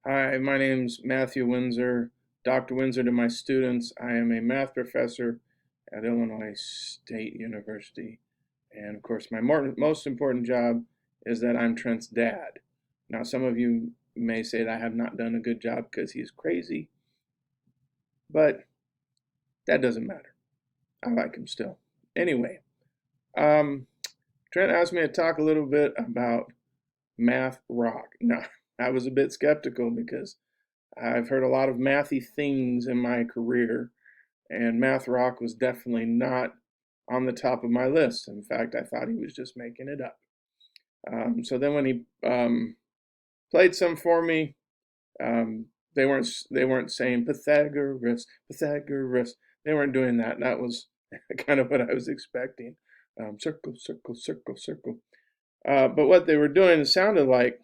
Hi, my name's Matthew Windsor, Dr. Windsor to my students. I am a math professor at Illinois State University. And of course, my most important job is that I'm Trent's dad. Now, some of you may say that I have not done a good job because he's crazy, but that doesn't matter. I like him still. Anyway, um, Trent asked me to talk a little bit about math rock. Now, I was a bit skeptical because I've heard a lot of mathy things in my career, and math rock was definitely not on the top of my list. In fact, I thought he was just making it up. So then when he played some for me, um, they weren't saying Pythagoras, Pythagoras. They weren't doing that. That was kind of what I was expecting. Circle, circle, circle, circle. But what they were doing, it sounded like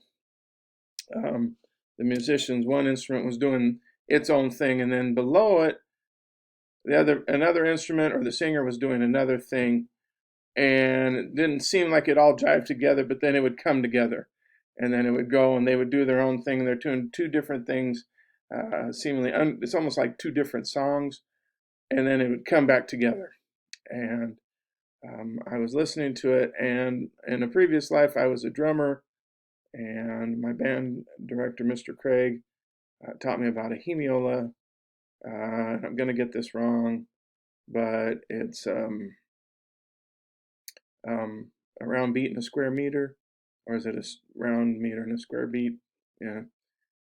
um, the musicians, one instrument was doing its own thing, and then below it, another instrument or the singer was doing another thing, and it didn't seem like it all jived together. But then it would come together, and then it would go, and they would do their own thing. And they're doing two different things, seemingly. It's almost like two different songs, and then it would come back together. And I was listening to it, and in a previous life, I was a drummer, and my band director, Mr. Craig, taught me about a hemiola. I'm going to get this wrong, but it's um, a round beat in a square meter, or is it a round meter in a square beat? Yeah.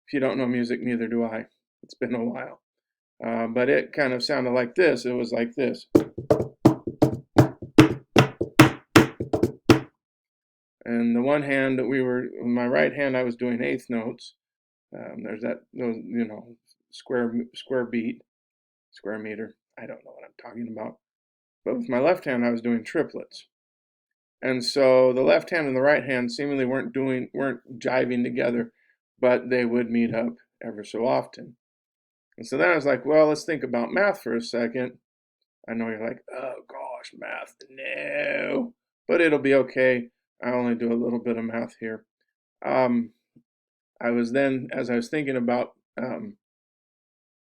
If you don't know music, neither do I. It's been a while. But it kind of sounded like this. It was like this. And the one hand that in my right hand, I was doing eighth notes. There's those, square beat, square meter. I don't know what I'm talking about. But with my left hand, I was doing triplets. And so the left hand and the right hand seemingly weren't jiving together, but they would meet up ever so often. And so then I was like, well, let's think about math for a second. I know you're like, oh gosh, math, no, but it'll be okay. I only do a little bit of math here. Um, as I was thinking about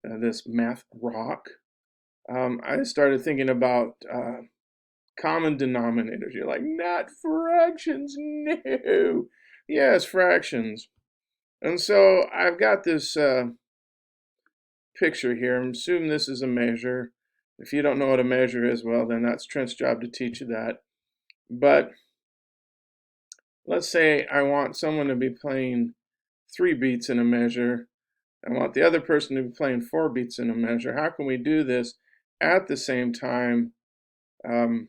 this math rock, I started thinking about common denominators. You're like, not fractions, no. Yes, fractions. And so I've got this picture here. I'm assuming this is a measure. If you don't know what a measure is, well, then that's Trent's job to teach you that. But let's say I want someone to be playing 3 beats in a measure. I want the other person to be playing 4 beats in a measure. How can we do this at the same time um,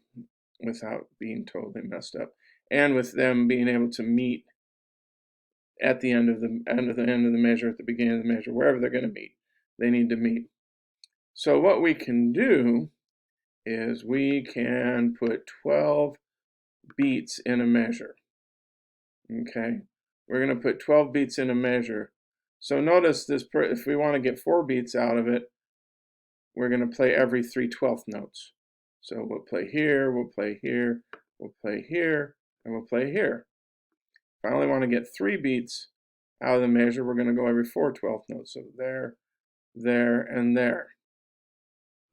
without being totally messed up, and with them being able to meet at the end of the measure, at the beginning of the measure, wherever they're going to meet, they need to meet. So what we can do is we can put 12 beats in a measure. Okay, we're going to put 12 beats in a measure. So notice this, if we want to get 4 beats out of it, we're going to play every 3/12 notes. So we'll play here, we'll play here, we'll play here, and we'll play here. If I only want to get 3 beats out of the measure, we're going to go every 4/12 notes. So there, there, and there.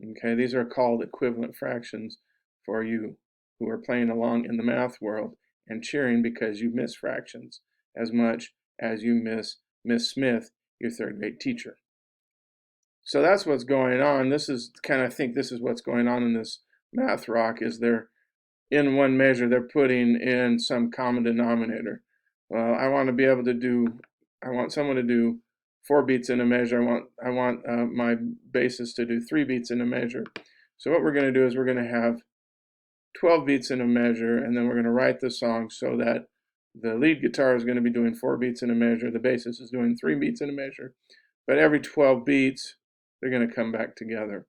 Okay, these are called equivalent fractions for you who are playing along in the math world and cheering because you miss fractions as much as you miss Miss Smith, your third grade teacher. So that's what's going on. I think this is what's going on in this math rock is they're in one measure, they're putting in some common denominator. Well, I want someone to do 4 beats in a measure. I want my bassist to do 3 beats in a measure. So what we're going to do is we're going to have 12 beats in a measure, and then we're going to write the song so that the lead guitar is going to be doing 4 beats in a measure, the bassist is doing 3 beats in a measure, but every 12 beats, they're going to come back together.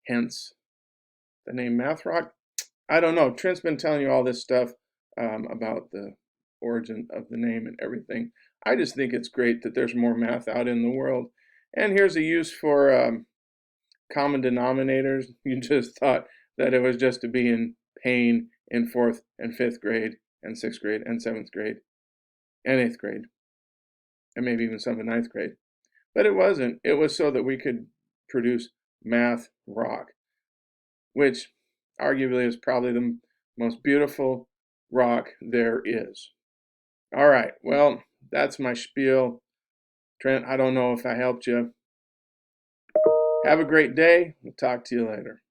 Hence the name Math Rock. I don't know. Trent's been telling you all this stuff about the origin of the name and everything. I just think it's great that there's more math out in the world. And here's a use for common denominators. You just thought that it was just to be in pain in 4th and 5th grade and 6th grade and 7th grade and 8th grade. and maybe even some in ninth grade. But it wasn't. It was so that we could produce math rock, which arguably is probably the most beautiful rock there is. All right, well, that's my spiel. Trent, I don't know if I helped you. Have a great day. We'll talk to you later.